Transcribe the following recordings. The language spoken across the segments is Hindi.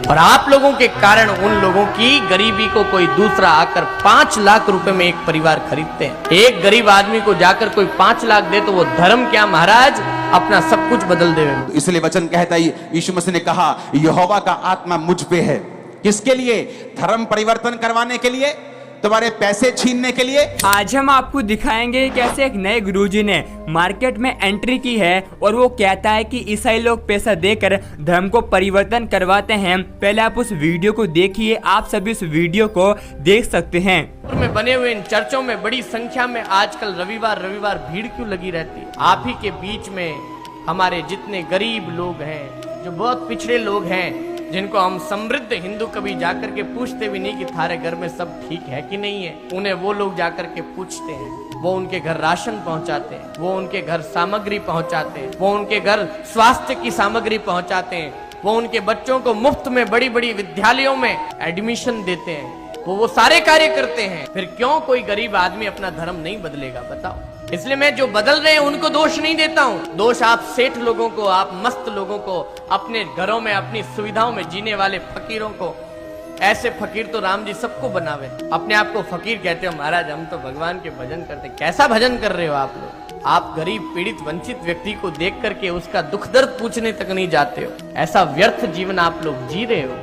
और आप लोगों के कारण उन लोगों की गरीबी को कोई दूसरा आकर 5 लाख रुपए में एक परिवार खरीदते हैं। एक गरीब आदमी को जाकर कोई 5 लाख दे तो वो धर्म क्या महाराज, अपना सब कुछ बदल देवे। इसलिए वचन कहता है, यीशु मसीह ने कहा यहोवा का आत्मा मुझ पे है। किसके लिए? धर्म परिवर्तन करवाने के लिए, तुम्हारे पैसे छीनने के लिए। आज हम आपको दिखाएंगे कैसे एक नए गुरुजी ने मार्केट में एंट्री की है और वो कहता है कि ईसाई लोग पैसा देकर धर्म को परिवर्तन करवाते हैं। पहले आप उस वीडियो को देखिए, आप सभी उस वीडियो को देख सकते हैं। में बने हुए इन चर्चों में बड़ी संख्या में आजकल रविवार भीड़ क्यों लगी रहती है? आप ही के बीच में हमारे जितने गरीब लोग हैं, जो बहुत पिछड़े लोग हैं, जिनको हम समृद्ध हिंदू कभी जाकर के पूछते भी नहीं कि थारे घर में सब ठीक है कि नहीं है, उन्हें वो लोग जाकर के पूछते हैं। वो उनके घर राशन पहुंचाते हैं, वो उनके घर सामग्री पहुंचाते हैं, वो उनके घर स्वास्थ्य की सामग्री पहुंचाते हैं, वो उनके बच्चों को मुफ्त में बड़ी बड़ी विद्यालयों में एडमिशन देते हैं, वो सारे कार्य करते हैं। फिर क्यों कोई गरीब आदमी अपना धर्म नहीं बदलेगा बताओ? इसलिए मैं जो बदल रहे हैं उनको दोष नहीं देता हूँ। दोष आप सेठ लोगों को, आप मस्त लोगों को, अपने घरों में अपनी सुविधाओं में जीने वाले फकीरों को। ऐसे फकीर तो राम जी सबको बनावे। अपने आप को फकीर कहते हो, महाराज हम तो भगवान के भजन करते। कैसा भजन कर रहे हो आप लोग? आप गरीब पीड़ित वंचित व्यक्ति को देख करके उसका दुख दर्द पूछने तक नहीं जाते हो। ऐसा व्यर्थ जीवन आप लोग जी रहे हो।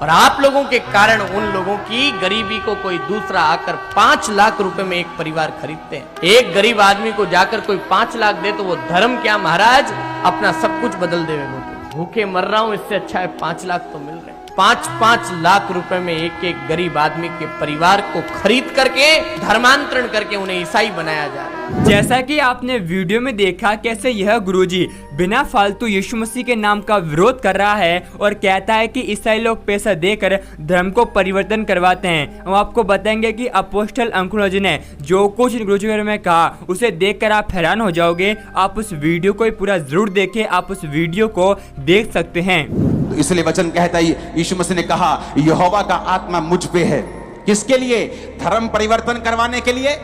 और आप लोगों के कारण उन लोगों की गरीबी को कोई दूसरा आकर 5 लाख रुपए में एक परिवार खरीदते हैं। एक गरीब आदमी को जाकर कोई 5 लाख दे तो वो धर्म क्या महाराज, अपना सब कुछ बदल देवे। वो तो भूखे मर रहा हूं, इससे अच्छा है 5 लाख तो मिल रहे। 5-5 लाख रुपए में एक एक गरीब आदमी के परिवार को खरीद करके धर्मांतरण करके उन्हें ईसाई बनाया जा रहा है। जैसा कि आपने वीडियो में देखा कैसे यह गुरुजी बिना फालतू यीशु मसीह के नाम का विरोध कर रहा है और कहता है कि ईसाई लोग पैसा देकर धर्म को परिवर्तन करवाते हैं। हम आपको बताएंगे कि अपोस्टल अंकुर जी ने जो कुछ गुरुजी के बारे में कहा उसे देखकर आप हैरान हो जाओगे। आप उस वीडियो को पूरा जरूर देखें, आप उस वीडियो को देख सकते हैं। तो इसलिए वचन कहता है, यीशु मसीह ने कहा यहोवा का आत्मा मुझ पे है। किसके लिए? धर्म परिवर्तन करवाने के लिए,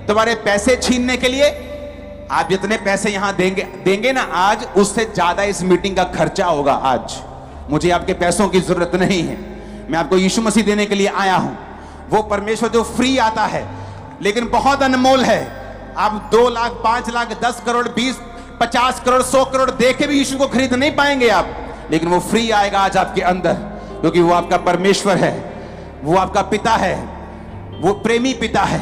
तुम्हारे पैसे छीनने के लिए। आप जितने पैसे यहां देंगे ना आज, उससे ज्यादा इस मीटिंग का खर्चा होगा। आज मुझे आपके पैसों की जरूरत नहीं है, मैं आपको यीशु मसीह देने के लिए आया हूं। वो परमेश्वर जो फ्री आता है लेकिन बहुत अनमोल है। आप 2 लाख 5 लाख 10 करोड़ 20 50 करोड़ 100 करोड़ दे के भी यीशु को खरीद नहीं पाएंगे आप, लेकिन वो फ्री आएगा आज आपके अंदर, क्योंकि वो आपका परमेश्वर है, वो आपका पिता है, वो प्रेमी पिता है।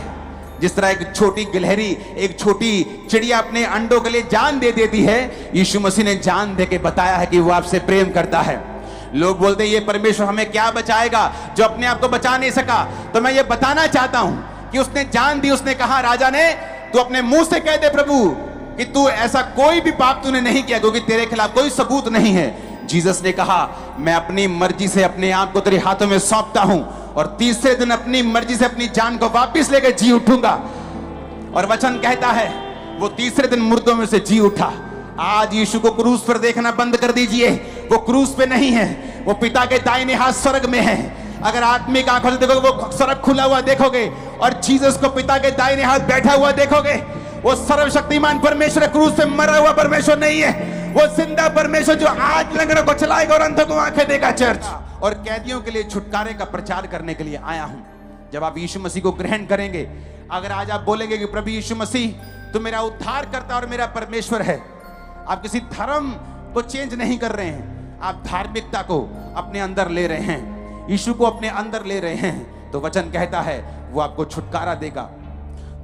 जिस तरह एक छोटी गिलहरी, एक छोटी चिड़िया अपने अंडों के लिए जान दे देती है, यीशु मसीह ने जान दे के बताया है कि वो आपसे प्रेम करता है। लोग बोलते हैं ये परमेश्वर हमें क्या बचाएगा जो अपने आप को बचा नहीं सका। तो मैं ये बताना चाहता हूं कि उसने जान दी। उसने कहा राजा ने, तू अपने मुंह से कह दे प्रभु कि तू ऐसा कोई भी पाप तूने नहीं किया, क्योंकि तेरे खिलाफ कोई सबूत नहीं है। जीसस ने कहा मैं अपनी मर्जी से अपने आप को तेरे हाथों में सौंपता हूं और तीसरे दिन अपनी मर्जी से अपनी जान को वापस लेकर जी उठूंगा। और वचन कहता है वो तीसरे दिन मुर्दों में से जी उठा। आज यीशु को क्रूस पर देखना बंद कर दीजिए। वो क्रूस पे नहीं है, वो पिता के दाहिने हाथ स्वर्ग में है। अगर आत्मिक आंखों से देखोगे वो स्वर्ग खुला हुआ देखोगे और जीसस को पिता के दाहिने हाथ बैठा हुआ देखोगे। वो सर्वशक्तिमान परमेश्वर, क्रूस पे मरा हुआ परमेश्वर नहीं है, वो जिंदा परमेश्वर जो आज लंगड़ों को चलाएगा और अंधों को आंखें देगा। चर्च और कैदियों के लिए छुटकारे का प्रचार करने के लिए आया हूं। जब आप यीशु मसीह को ग्रहण करेंगे, अगर आज आप बोलेंगे कि प्रभु यीशु मसीह तो मेरा उद्धार करता और मेरा परमेश्वर है, आप किसी धर्म को चेंज नहीं कर रहे हैं, आप धार्मिकता को अपने अंदर ले रहे हैं, यीशु को अपने अंदर ले रहे हैं, तो वचन कहता है वो आपको छुटकारा देगा।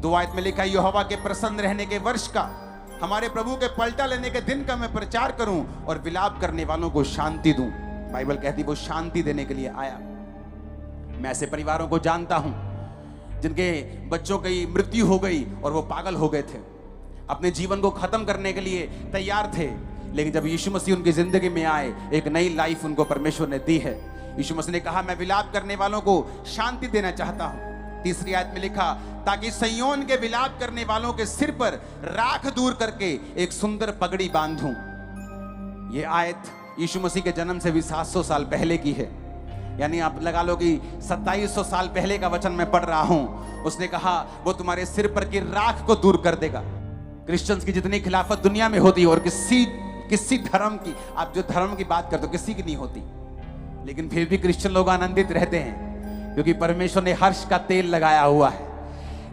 2 आयत में लिखा है यहोवा के प्रसन्न रहने के वर्ष का, हमारे प्रभु के पलटा लेने के दिन का मैं प्रचार करूं और विलाप करने वालों को शांति दूं। बाइबल कहती वो शांति देने के लिए आया। मैं ऐसे परिवारों को जानता हूं जिनके बच्चों की मृत्यु हो गई और वो पागल हो गए थे, अपने जीवन को खत्म करने के लिए तैयार थे, लेकिन जब यीशु मसीह उनकी जिंदगी में आए, एक नई लाइफ उनको परमेश्वर ने दी है। यीशु मसीह ने कहा मैं विलाप करने वालों को शांति देना चाहता हूं। 3 आयत में लिखा ताकि सिय्योन के विलाप करने वालों के सिर पर राख दूर करके एक सुंदर पगड़ी बांधूं। ये आयत यीशु मसीह के जन्म से भी 700 साल पहले की है, यानी आप लगा लो कि 2700 साल पहले का वचन मैं पढ़ रहा हूं। उसने कहा वो तुम्हारे सिर पर की राख को दूर कर देगा। क्रिश्चियंस की जितनी खिलाफत दुनिया में होती है और किसी धर्म की, आप जो धर्म की बात करते हो, किसी की नहीं होती, लेकिन फिर भी क्रिश्चियन लोग आनंदित रहते हैं, क्योंकि परमेश्वर ने हर्ष का तेल लगाया हुआ है।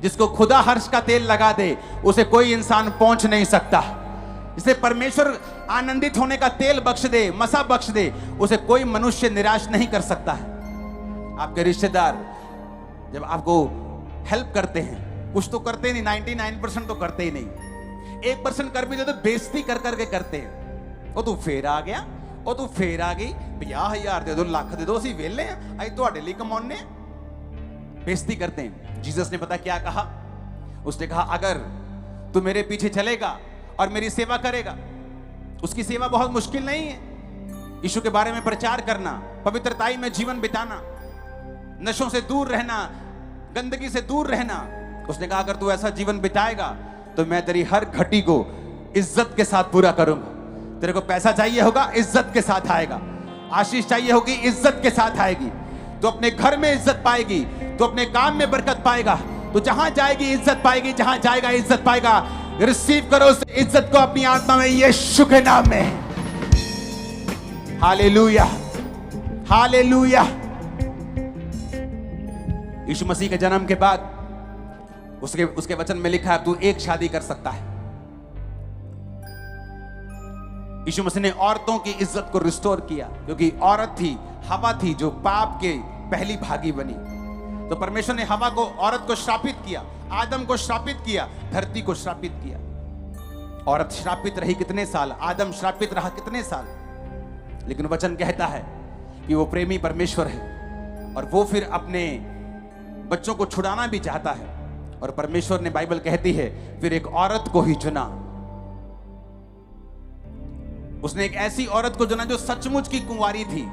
जिसको खुदा हर्ष का तेल लगा दे, उसे कोई इंसान पहुंच नहीं सकता। जिसे परमेश्वर आनंदित होने का तेल बख्श दे, मसा बख्श दे, उसे कोई मनुष्य निराश नहीं कर सकता है। आपके रिश्तेदार जब आपको हेल्प करते हैं, कुछ तो करते नहीं, 99% तो करते ही नहीं, 1% कर भी दे तो बेइज्जती कर करके करते हैं। वो तू फेर आ गया, वो तू फेर आ गई, 50,000 दे दो, लाख दे दो, ਅਸੀਂ ਵੇਲੇ ਆ, ਅਸੀਂ ਤੁਹਾਡੇ ਲਈ ਕਮਾਉਣੇ। बेइज्जती करते हैं। जीसस ने पता क्या कहा? उसने कहा अगर तू मेरे पीछे चलेगा और मेरी सेवा करेगा, उसकी सेवा बहुत मुश्किल नहीं है। यीशु के बारे में प्रचार करना, पवित्रताई में जीवन बिताना, नशों से दूर रहना, गंदगी से दूर रहना। उसने कहा अगर तू ऐसा जीवन बिताएगा तो मैं तेरी हर घटी को इज्जत के साथ पूरा करूंगा। तेरे को पैसा चाहिए होगा, इज्जत के साथ आएगा। आशीष चाहिए होगी, इज्जत के साथ आएगी। तो अपने घर में इज्जत पाएगी, तो अपने काम में बरकत पाएगा, तो जहां जाएगी इज्जत पाएगी, जहां जाएगा इज्जत पाएगा। रिसीव करो उस इज्जत को अपनी आत्मा में, यीशु के नाम में। Hallelujah, hallelujah. यीशु मसीह के जन्म के बाद उसके वचन में लिखा है तू एक शादी कर सकता है। यीशु मसीह ने औरतों की इज्जत को रिस्टोर किया, क्योंकि औरत थी, हवा थी, जो पाप के पहली भागी बनी। तो परमेश्वर ने हवा को, औरत को श्रापित किया, आदम को श्रापित किया, धरती को श्रापित किया। औरत श्रापित रही कितने साल, आदम श्रापित रहा कितने साल, लेकिन वचन कहता है कि वो प्रेमी परमेश्वर है और वो फिर अपने बच्चों को छुड़ाना भी चाहता है। और परमेश्वर ने, बाइबल कहती है, फिर एक औरत को ही चुना। उसने एक ऐसी औरत को चुना जो सचमुच की कुंवारी थी।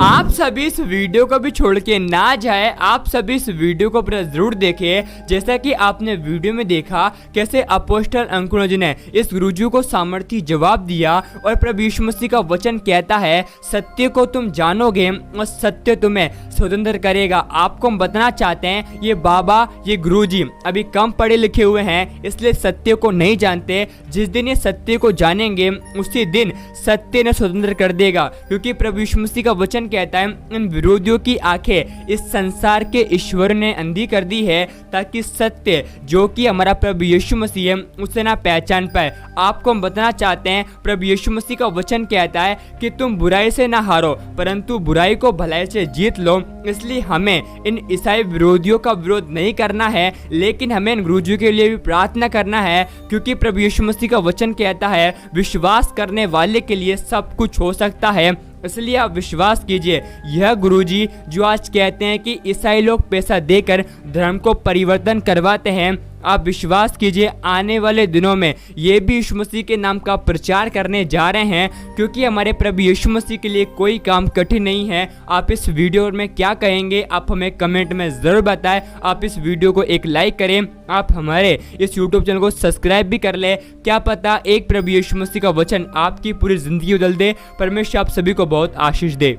आप सभी इस वीडियो को भी छोड़ के ना जाए, आप सभी इस वीडियो को पूरा जरूर देखें। जैसा कि आपने वीडियो में देखा कैसे अपोस्टल अंकुर जी ने इस गुरुजी को सामर्थ्य जवाब दिया, और प्रभु यीशु मसीह का वचन कहता है सत्य को तुम जानोगे और सत्य तुम्हें स्वतंत्र करेगा। आपको हम बताना चाहते हैं, ये बाबा, ये गुरुजी अभी कम पढ़े लिखे हुए हैं, इसलिए सत्य को नहीं जानते। जिस दिन ये सत्य को जानेंगे उसी दिन सत्य ने स्वतंत्र कर देगा, क्योंकि प्रभु यीशु मसीह का वचन कहता है इन विरोधियों की आंखें इस संसार के ईश्वर ने अंधी कर दी है, ताकि सत्य जो कि हमारा प्रभु यीशु मसीह है उसे ना पहचान पाए। आपको हम बताना चाहते हैं, प्रभु यीशु मसीह का वचन कहता है कि तुम बुराई से ना हारो, परंतु बुराई को भलाई से जीत लो। इसलिए हमें इन ईसाई विरोधियों का विरोध नहीं करना है, लेकिन हमें इन गुरुजियों के लिए भी प्रार्थना करना है, क्योंकि प्रभु यीशु मसीह का वचन कहता है विश्वास करने वाले के लिए सब कुछ हो सकता है। इसलिए आप विश्वास कीजिए, यह गुरुजी जो आज कहते हैं कि ईसाई लोग पैसा देकर धर्म को परिवर्तन करवाते हैं, आप विश्वास कीजिए आने वाले दिनों में ये भी यीशु मसीह के नाम का प्रचार करने जा रहे हैं, क्योंकि हमारे प्रभु यीशु मसीह के लिए कोई काम कठिन नहीं है। आप इस वीडियो में क्या कहेंगे, आप हमें कमेंट में ज़रूर बताएं। आप इस वीडियो को एक लाइक करें, आप हमारे इस यूट्यूब चैनल को सब्सक्राइब भी कर लें। क्या पता एक प्रभु यीशु मसीह का वचन आपकी पूरी ज़िंदगी बदल दे। परमेश्वर आप सभी को बहुत आशीष दे।